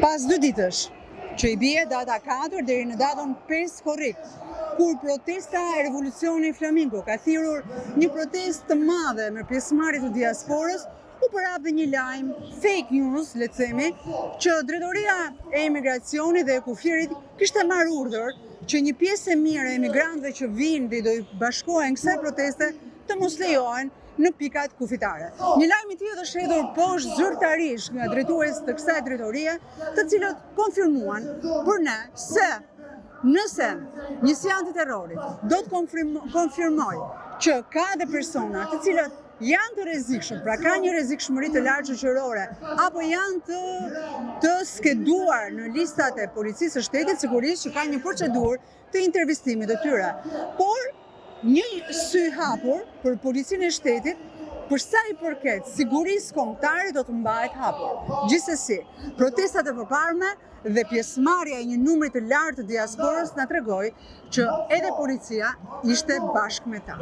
Pas 2 ditësh, që i bie data 4 deri në datën 5 korrik, kur protesta e revolucioni flamingo ka thirrur një protestë të madhe me pjesëmarrje të diasporës, u përhap dhe një lajm fake news, le të themi, që Drejtoria e Imigracionit dhe e Kufierit kishte marrë urdhër që një pjesë e mirë e emigrantëve që vinë dhe do i bashkohen kësaj proteste të mos lejohen në pikat kufitare. Një lajm i tillë është hedhur poshtë zyrtarisht nga drejtues të kësaj drejtorie, të cilët konfirmuan për ne se nëse një seancë terrorit do të konfirmoj që ka dhe persona të cilët janë të rrezikshëm, pra ka një rrezikshmëri të lartë shoqërore, apo janë të skeduar në listat e policisë së shtetit, sigurisht që ka një procedurë të intervistimit të tyre. Por një sy hapur për policinë e shtetit për sa i përket sigurisë kombëtare do të mbahet hapur. Gjithsesi, protestat e përparme dhe pjesëmarrja e një numri të lartë të diasporës na tregoi që edhe policia ishte bashkë me ta.